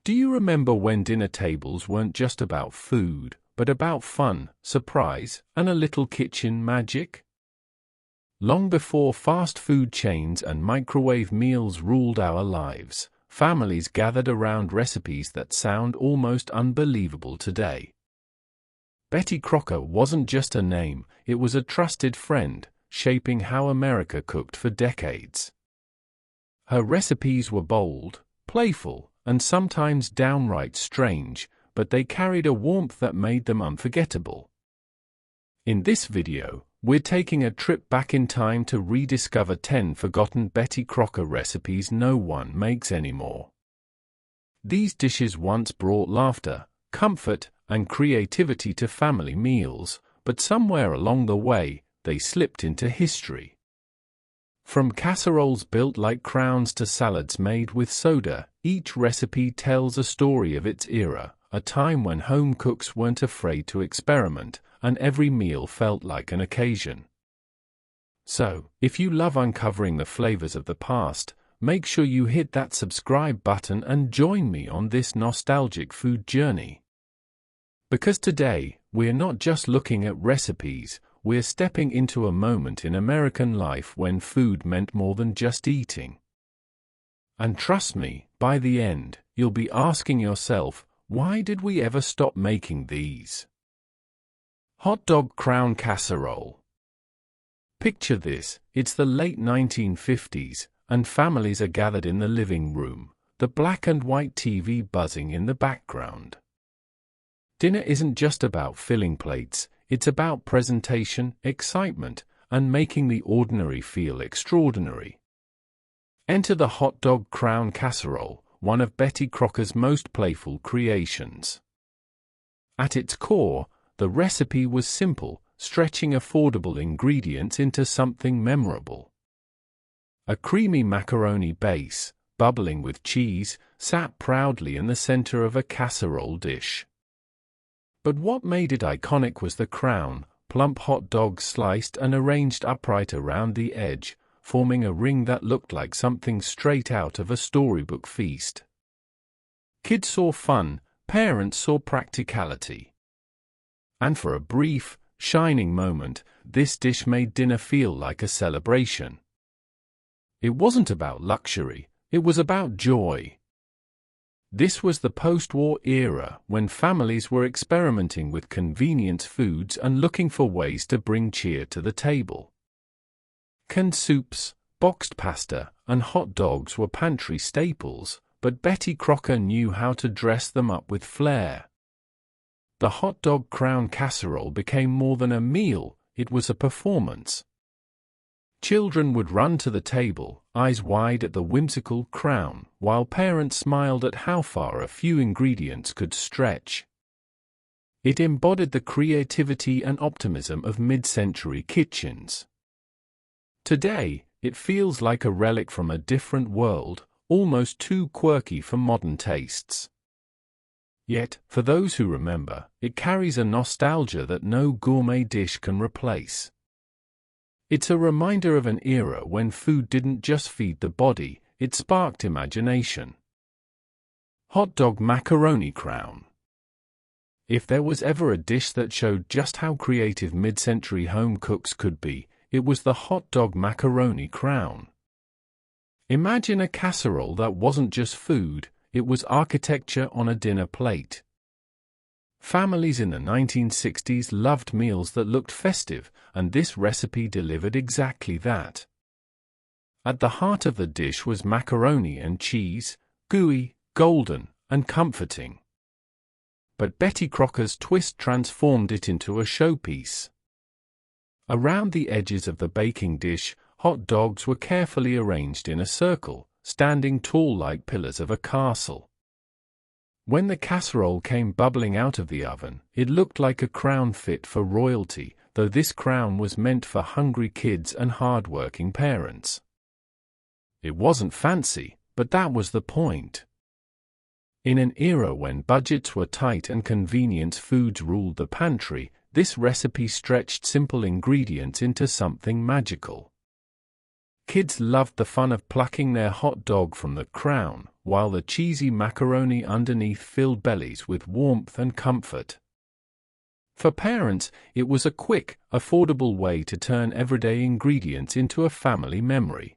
Do you remember when dinner tables weren't just about food, but about fun, surprise, and a little kitchen magic? Long before fast food chains and microwave meals ruled our lives, families gathered around recipes that sound almost unbelievable today. Betty Crocker wasn't just a name, it was a trusted friend, shaping how America cooked for decades. Her recipes were bold, playful, and sometimes downright strange, but they carried a warmth that made them unforgettable. In this video, we're taking a trip back in time to rediscover 10 forgotten Betty Crocker recipes no one makes anymore. These dishes once brought laughter, comfort, and creativity to family meals, but somewhere along the way, they slipped into history. From casseroles built like crowns to salads made with soda, each recipe tells a story of its era, a time when home cooks weren't afraid to experiment, and every meal felt like an occasion. So, if you love uncovering the flavors of the past, make sure you hit that subscribe button and join me on this nostalgic food journey. Because today, we're not just looking at recipes, we're stepping into a moment in American life when food meant more than just eating. And trust me, by the end, you'll be asking yourself, why did we ever stop making these? Hot dog crown casserole. Picture this, it's the late 1950s, and families are gathered in the living room, the black and white TV buzzing in the background. Dinner isn't just about filling plates, it's about presentation, excitement, and making the ordinary feel extraordinary. Enter the hot dog crown casserole, one of Betty Crocker's most playful creations. At its core, the recipe was simple, stretching affordable ingredients into something memorable. A creamy macaroni base, bubbling with cheese, sat proudly in the center of a casserole dish. But what made it iconic was the crown, plump hot dogs sliced and arranged upright around the edge, forming a ring that looked like something straight out of a storybook feast. Kids saw fun, parents saw practicality. And for a brief, shining moment, this dish made dinner feel like a celebration. It wasn't about luxury, it was about joy. This was the post-war era when families were experimenting with convenience foods and looking for ways to bring cheer to the table. Canned soups, boxed pasta, and hot dogs were pantry staples, but Betty Crocker knew how to dress them up with flair. The hot dog crown casserole became more than a meal, it was a performance. Children would run to the table, eyes wide at the whimsical crown, while parents smiled at how far a few ingredients could stretch. It embodied the creativity and optimism of mid-century kitchens. Today, it feels like a relic from a different world, almost too quirky for modern tastes. Yet, for those who remember, it carries a nostalgia that no gourmet dish can replace. It's a reminder of an era when food didn't just feed the body, it sparked imagination. Hot dog macaroni crown. If there was ever a dish that showed just how creative mid-century home cooks could be, it was the hot dog macaroni crown. Imagine a casserole that wasn't just food, it was architecture on a dinner plate. Families in the 1960s loved meals that looked festive, and this recipe delivered exactly that. At the heart of the dish was macaroni and cheese, gooey, golden, and comforting. But Betty Crocker's twist transformed it into a showpiece. Around the edges of the baking dish, hot dogs were carefully arranged in a circle, standing tall like pillars of a castle. When the casserole came bubbling out of the oven, it looked like a crown fit for royalty, though this crown was meant for hungry kids and hard-working parents. It wasn't fancy, but that was the point. In an era when budgets were tight and convenience foods ruled the pantry, this recipe stretched simple ingredients into something magical. Kids loved the fun of plucking their hot dog from the crown, while the cheesy macaroni underneath filled bellies with warmth and comfort. For parents, it was a quick, affordable way to turn everyday ingredients into a family memory.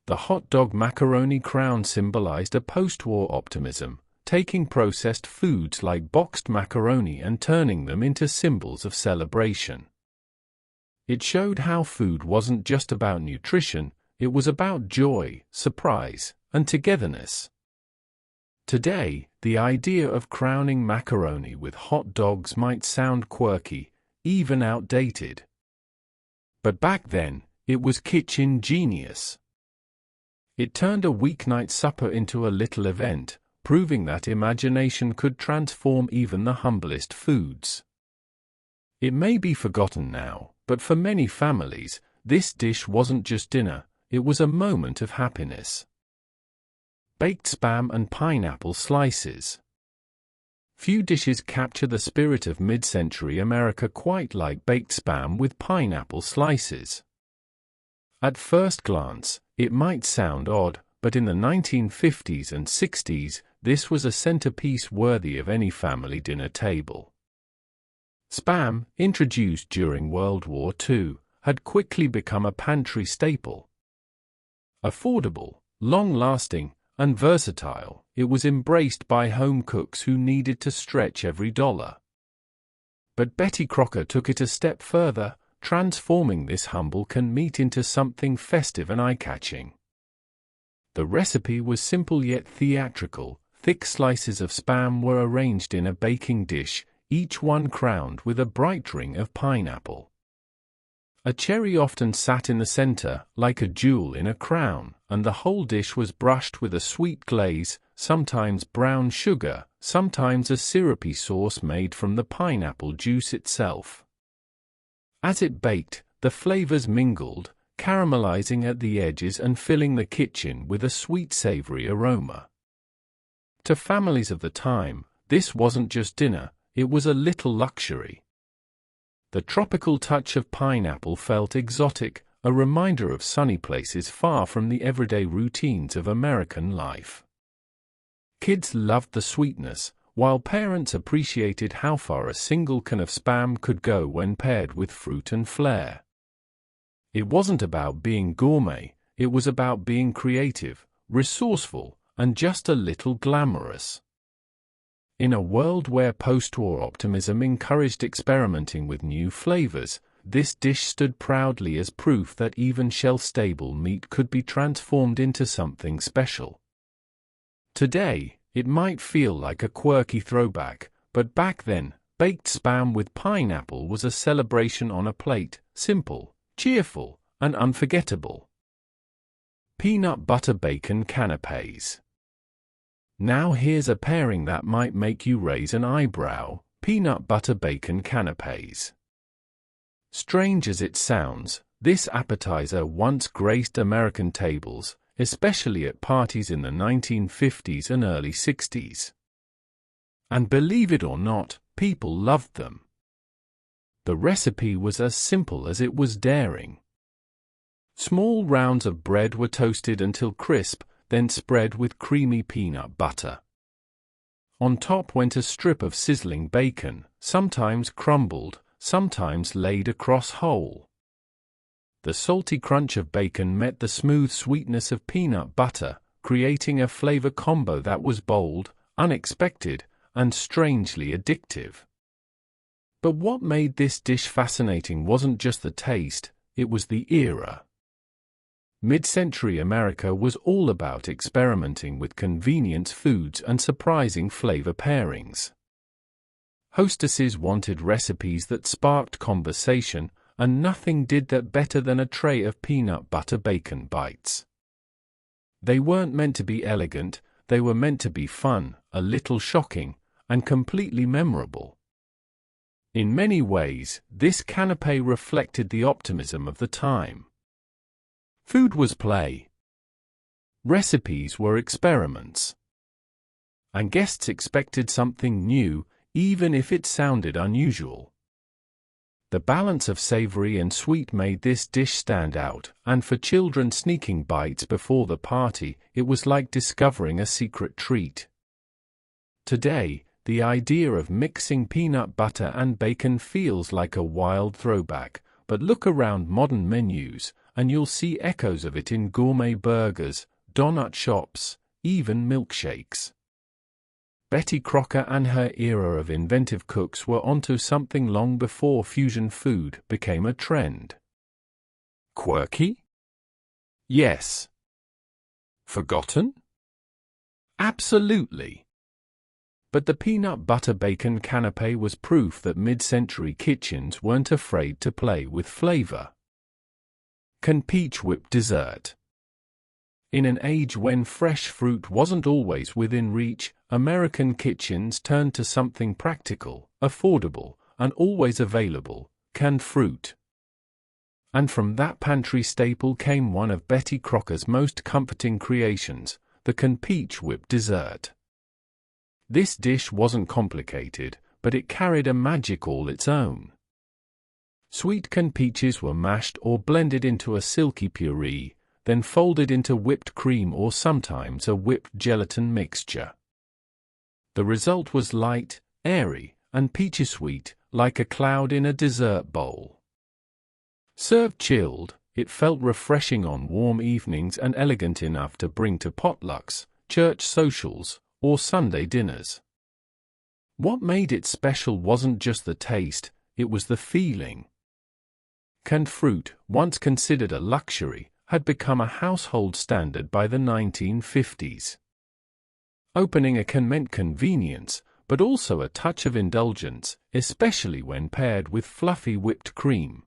The hot dog macaroni crown symbolized a post-war optimism, taking processed foods like boxed macaroni and turning them into symbols of celebration. It showed how food wasn't just about nutrition, it was about joy, surprise, and togetherness. Today, the idea of crowning macaroni with hot dogs might sound quirky, even outdated. But back then, it was kitchen genius. It turned a weeknight supper into a little event, proving that imagination could transform even the humblest foods. It may be forgotten now, but for many families, this dish wasn't just dinner, it was a moment of happiness. Baked Spam and Pineapple Slices. Few dishes capture the spirit of mid-century America quite like baked spam with pineapple slices. At first glance, it might sound odd, but in the 1950s and 60s, this was a centerpiece worthy of any family dinner table. Spam, introduced during World War II, had quickly become a pantry staple. Affordable, long-lasting, and versatile, it was embraced by home cooks who needed to stretch every dollar. But Betty Crocker took it a step further, transforming this humble canned meat into something festive and eye-catching. The recipe was simple yet theatrical. Thick slices of Spam were arranged in a baking dish, each one crowned with a bright ring of pineapple. A cherry often sat in the center, like a jewel in a crown, and the whole dish was brushed with a sweet glaze, sometimes brown sugar, sometimes a syrupy sauce made from the pineapple juice itself. As it baked, the flavors mingled, caramelizing at the edges and filling the kitchen with a sweet savory aroma. To families of the time, this wasn't just dinner, it was a little luxury. The tropical touch of pineapple felt exotic, a reminder of sunny places far from the everyday routines of American life. Kids loved the sweetness, while parents appreciated how far a single can of Spam could go when paired with fruit and flair. It wasn't about being gourmet, it was about being creative, resourceful, and just a little glamorous. In a world where post-war optimism encouraged experimenting with new flavors, this dish stood proudly as proof that even shelf-stable meat could be transformed into something special. Today, it might feel like a quirky throwback, but back then, baked Spam with pineapple was a celebration on a plate, simple, cheerful, and unforgettable. Peanut butter bacon canapés. Now here's a pairing that might make you raise an eyebrow: peanut butter bacon canapés. Strange as it sounds, this appetizer once graced American tables, especially at parties in the 1950s and early 60s. And believe it or not, people loved them. The recipe was as simple as it was daring. Small rounds of bread were toasted until crisp, then spread with creamy peanut butter. On top went a strip of sizzling bacon, sometimes crumbled, sometimes laid across whole. The salty crunch of bacon met the smooth sweetness of peanut butter, creating a flavor combo that was bold, unexpected, and strangely addictive. But what made this dish fascinating wasn't just the taste, it was the era. Mid-century America was all about experimenting with convenience foods and surprising flavor pairings. Hostesses wanted recipes that sparked conversation, and nothing did that better than a tray of peanut butter bacon bites. They weren't meant to be elegant, they were meant to be fun, a little shocking, and completely memorable. In many ways, this canapé reflected the optimism of the time. Food was play. Recipes were experiments. And guests expected something new, even if it sounded unusual. The balance of savory and sweet made this dish stand out, and for children sneaking bites before the party, it was like discovering a secret treat. Today, the idea of mixing peanut butter and bacon feels like a wild throwback, but look around modern menus, and you'll see echoes of it in gourmet burgers, donut shops, even milkshakes. Betty Crocker and her era of inventive cooks were onto something long before fusion food became a trend. Quirky? Yes. Forgotten? Absolutely. But the peanut butter bacon canapé was proof that mid-century kitchens weren't afraid to play with flavor. Can peach whip dessert? In an age when fresh fruit wasn't always within reach, American kitchens turned to something practical, affordable, and always available: canned fruit. And from that pantry staple came one of Betty Crocker's most comforting creations, the canned peach whip dessert. This dish wasn't complicated, but it carried a magic all its own. Sweet canned peaches were mashed or blended into a silky puree, then folded into whipped cream or sometimes a whipped gelatin mixture. The result was light, airy, and peachy sweet, like a cloud in a dessert bowl. Served chilled, it felt refreshing on warm evenings and elegant enough to bring to potlucks, church socials, or Sunday dinners. What made it special wasn't just the taste, it was the feeling. Canned fruit, once considered a luxury, had become a household standard by the 1950s. Opening a can meant convenience, but also a touch of indulgence, especially when paired with fluffy whipped cream.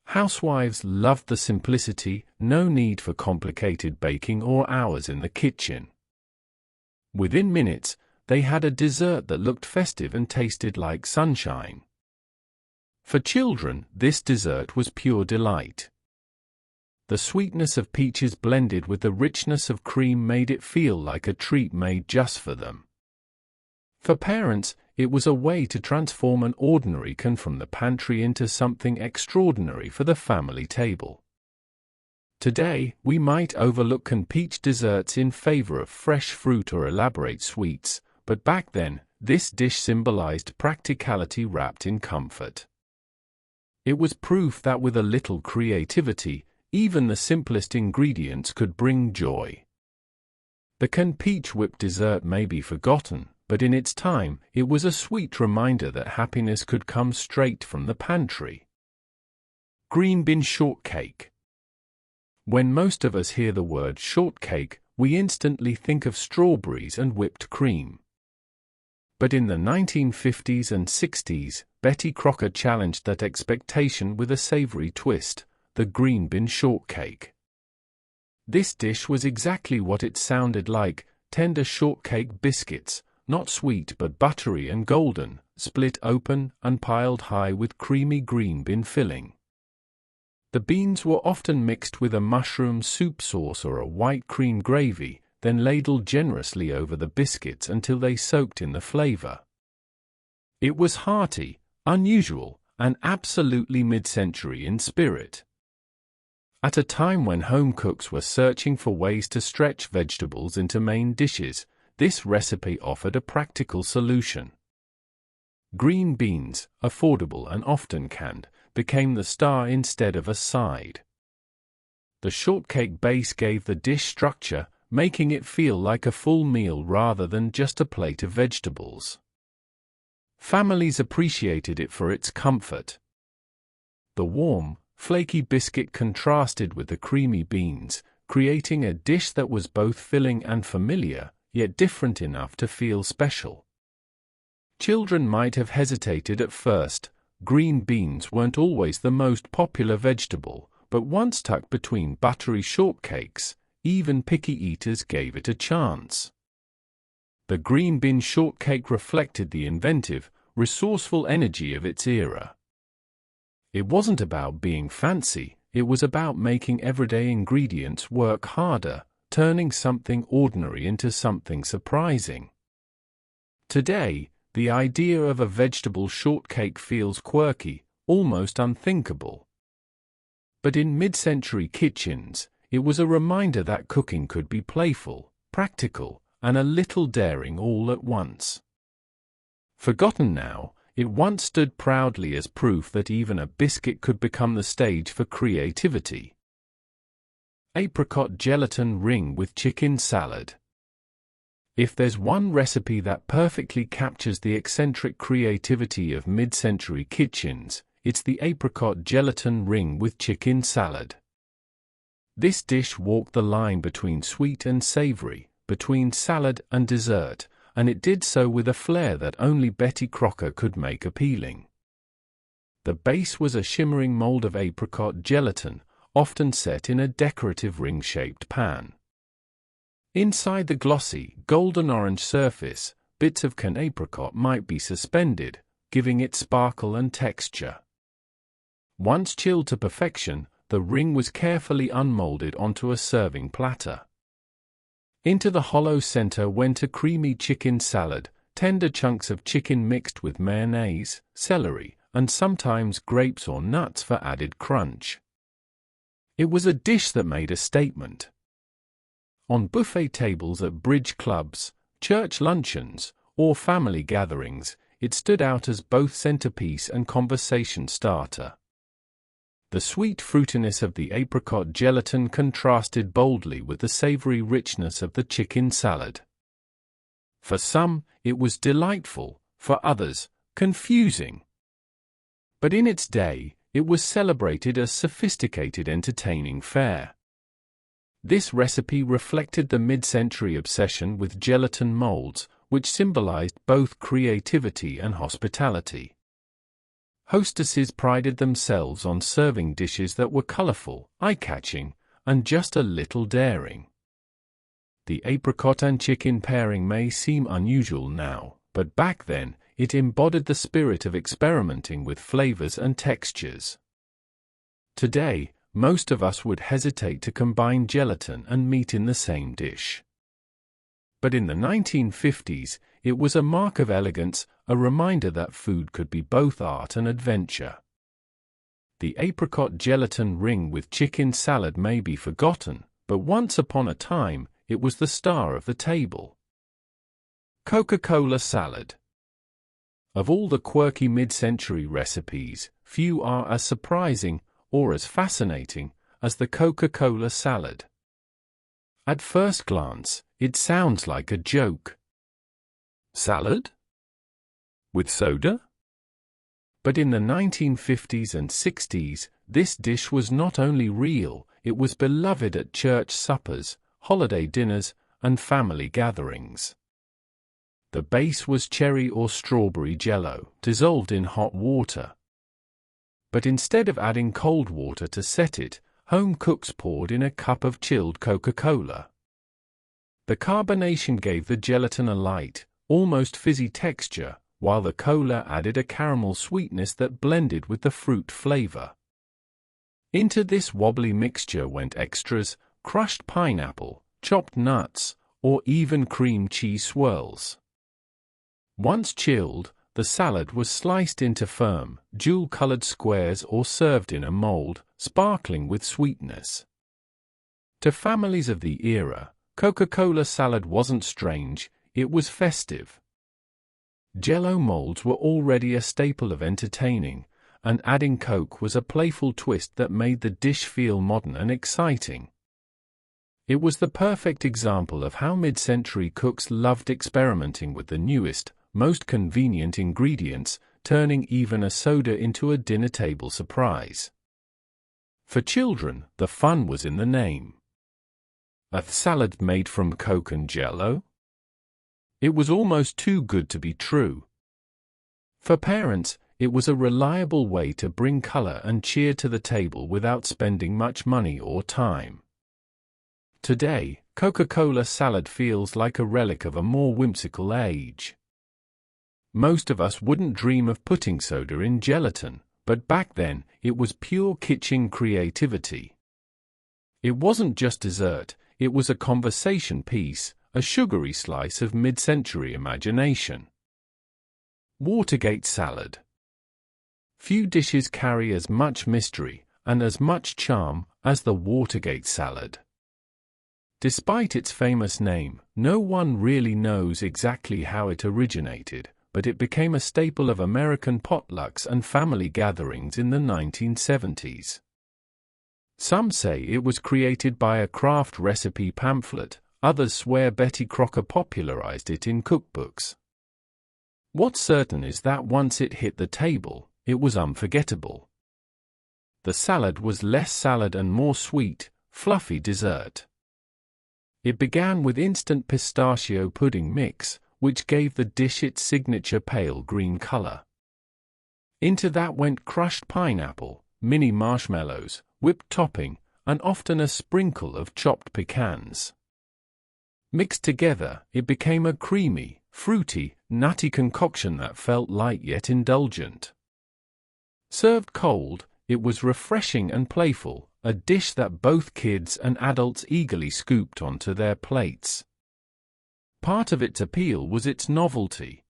Housewives loved the simplicity, no need for complicated baking or hours in the kitchen. Within minutes, they had a dessert that looked festive and tasted like sunshine. For children, this dessert was pure delight. The sweetness of peaches blended with the richness of cream made it feel like a treat made just for them. For parents, it was a way to transform an ordinary can from the pantry into something extraordinary for the family table. Today, we might overlook canned peach desserts in favor of fresh fruit or elaborate sweets, but back then, this dish symbolized practicality wrapped in comfort. It was proof that with a little creativity, even the simplest ingredients could bring joy. The canned peach whip dessert may be forgotten, but in its time, it was a sweet reminder that happiness could come straight from the pantry. Green bean shortcake. When most of us hear the word shortcake, we instantly think of strawberries and whipped cream. But in the 1950s and 60s, Betty Crocker challenged that expectation with a savory twist: the green bean shortcake. This dish was exactly what it sounded like: tender shortcake biscuits, not sweet but buttery and golden, split open and piled high with creamy green bean filling. The beans were often mixed with a mushroom soup sauce or a white cream gravy, then ladled generously over the biscuits until they soaked in the flavor. It was hearty, unusual, and absolutely mid-century in spirit. At a time when home cooks were searching for ways to stretch vegetables into main dishes, this recipe offered a practical solution. Green beans, affordable and often canned, became the star instead of a side. The shortcake base gave the dish structure, making it feel like a full meal rather than just a plate of vegetables. Families appreciated it for its comfort. The warm, flaky biscuit contrasted with the creamy beans, creating a dish that was both filling and familiar, yet different enough to feel special. Children might have hesitated at first. Green beans weren't always the most popular vegetable, but once tucked between buttery shortcakes, even picky eaters gave it a chance. The green bean shortcake reflected the inventive, resourceful energy of its era. It wasn't about being fancy, it was about making everyday ingredients work harder, turning something ordinary into something surprising. Today, the idea of a vegetable shortcake feels quirky, almost unthinkable. But in mid-century kitchens, it was a reminder that cooking could be playful, practical, and a little daring all at once. Forgotten now, it once stood proudly as proof that even a biscuit could become the stage for creativity. Apricot gelatin ring with chicken salad. If there's one recipe that perfectly captures the eccentric creativity of mid-century kitchens, it's the apricot gelatin ring with chicken salad. This dish walked the line between sweet and savory, between salad and dessert, and it did so with a flair that only Betty Crocker could make appealing. The base was a shimmering mold of apricot gelatin, often set in a decorative ring-shaped pan. Inside the glossy, golden-orange surface, bits of canned apricot might be suspended, giving it sparkle and texture. Once chilled to perfection, the ring was carefully unmolded onto a serving platter. Into the hollow center went a creamy chicken salad, tender chunks of chicken mixed with mayonnaise, celery, and sometimes grapes or nuts for added crunch. It was a dish that made a statement. On buffet tables at bridge clubs, church luncheons, or family gatherings, it stood out as both centerpiece and conversation starter. The sweet fruitiness of the apricot gelatin contrasted boldly with the savory richness of the chicken salad. For some, it was delightful, for others, confusing. But in its day, it was celebrated as sophisticated entertaining fare. This recipe reflected the mid-century obsession with gelatin molds, which symbolized both creativity and hospitality. Hostesses prided themselves on serving dishes that were colorful, eye-catching, and just a little daring. The apricot and chicken pairing may seem unusual now, but back then, it embodied the spirit of experimenting with flavors and textures. Today, most of us would hesitate to combine gelatin and meat in the same dish. But in the 1950s, it was a mark of elegance, a reminder that food could be both art and adventure. The apricot gelatin ring with chicken salad may be forgotten, but once upon a time, it was the star of the table. Coca-Cola salad. Of all the quirky mid-century recipes, few are as surprising, or as fascinating, as the Coca-Cola salad. At first glance, it sounds like a joke. Salad? With soda? But in the 1950s and 60s, this dish was not only real, it was beloved at church suppers, holiday dinners, and family gatherings. The base was cherry or strawberry jello, dissolved in hot water. But instead of adding cold water to set it, home cooks poured in a cup of chilled Coca-Cola. The carbonation gave the gelatin a light, almost fizzy texture, while the cola added a caramel sweetness that blended with the fruit flavor. Into this wobbly mixture went extras, crushed pineapple, chopped nuts, or even cream cheese swirls. Once chilled, the salad was sliced into firm, jewel-colored squares or served in a mold, sparkling with sweetness. To families of the era, Coca-Cola salad wasn't strange, it was festive. Jell-O molds were already a staple of entertaining, and adding Coke was a playful twist that made the dish feel modern and exciting. It was the perfect example of how mid-century cooks loved experimenting with the newest, most convenient ingredients, turning even a soda into a dinner table surprise. For children, the fun was in the name. A salad made from Coke and Jell-O? It was almost too good to be true. For parents, it was a reliable way to bring color and cheer to the table without spending much money or time. Today, Coca-Cola salad feels like a relic of a more whimsical age. Most of us wouldn't dream of putting soda in gelatin, but back then, it was pure kitchen creativity. It wasn't just dessert, it was a conversation piece, a sugary slice of mid-century imagination. Watergate salad. Few dishes carry as much mystery and as much charm as the Watergate salad. Despite its famous name, no one really knows exactly how it originated, but it became a staple of American potlucks and family gatherings in the 1970s. Some say it was created by a craft recipe pamphlet, others swear Betty Crocker popularized it in cookbooks. What's certain is that once it hit the table, it was unforgettable. The salad was less salad and more sweet, fluffy dessert. It began with instant pistachio pudding mix, which gave the dish its signature pale green color. Into that went crushed pineapple, mini marshmallows, whipped topping, and often a sprinkle of chopped pecans. Mixed together, it became a creamy, fruity, nutty concoction that felt light yet indulgent. Served cold, it was refreshing and playful, a dish that both kids and adults eagerly scooped onto their plates. Part of its appeal was its novelty.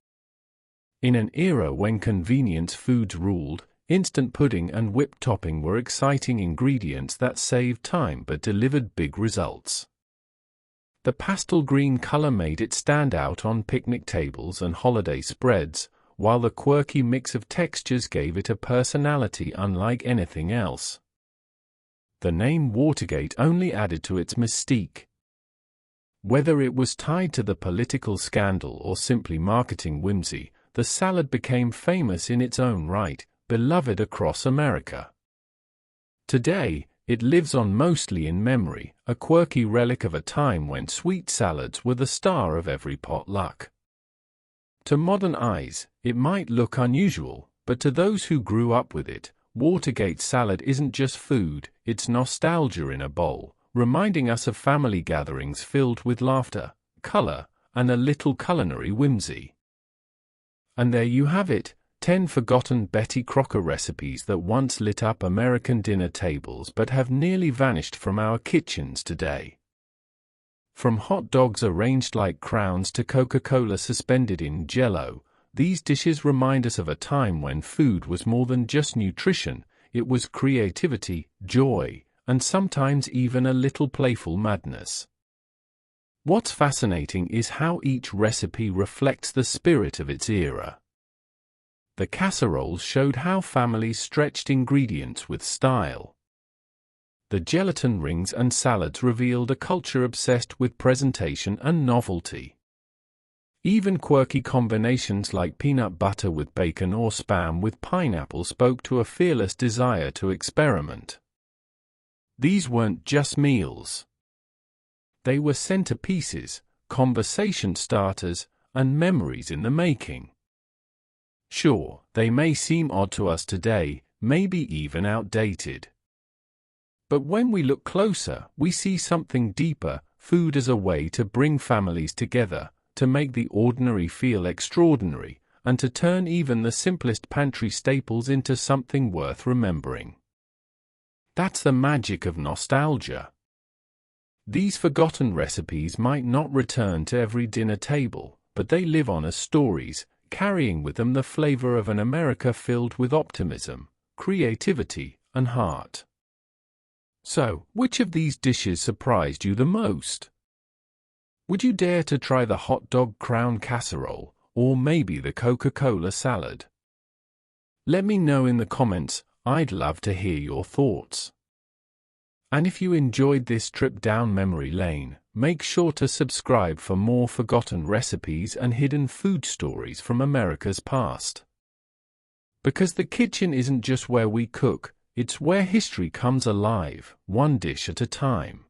In an era when convenience foods ruled, instant pudding and whipped topping were exciting ingredients that saved time but delivered big results. The pastel green color made it stand out on picnic tables and holiday spreads, while the quirky mix of textures gave it a personality unlike anything else. The name Watergate only added to its mystique. Whether it was tied to the political scandal or simply marketing whimsy, the salad became famous in its own right, beloved across America. Today, it lives on mostly in memory, a quirky relic of a time when sweet salads were the star of every potluck. To modern eyes, it might look unusual, but to those who grew up with it, Watergate salad isn't just food, it's nostalgia in a bowl, reminding us of family gatherings filled with laughter, color, and a little culinary whimsy. And there you have it, 10 forgotten Betty Crocker recipes that once lit up American dinner tables but have nearly vanished from our kitchens today. From hot dogs arranged like crowns to Coca-Cola suspended in Jell-O, these dishes remind us of a time when food was more than just nutrition, it was creativity, joy, and sometimes even a little playful madness. What's fascinating is how each recipe reflects the spirit of its era. The casseroles showed how families stretched ingredients with style. The gelatin rings and salads revealed a culture obsessed with presentation and novelty. Even quirky combinations like peanut butter with bacon or Spam with pineapple spoke to a fearless desire to experiment. These weren't just meals. They were centerpieces, conversation starters, and memories in the making. Sure, they may seem odd to us today, maybe even outdated. But when we look closer, we see something deeper, food as a way to bring families together, to make the ordinary feel extraordinary, and to turn even the simplest pantry staples into something worth remembering. That's the magic of nostalgia. These forgotten recipes might not return to every dinner table, but they live on as stories, carrying with them the flavor of an America filled with optimism, creativity, and heart. So, which of these dishes surprised you the most? Would you dare to try the hot dog crown casserole, or maybe the Coca-Cola salad? Let me know in the comments, I'd love to hear your thoughts. And if you enjoyed this trip down memory lane, make sure to subscribe for more forgotten recipes and hidden food stories from America's past. Because the kitchen isn't just where we cook, it's where history comes alive, one dish at a time.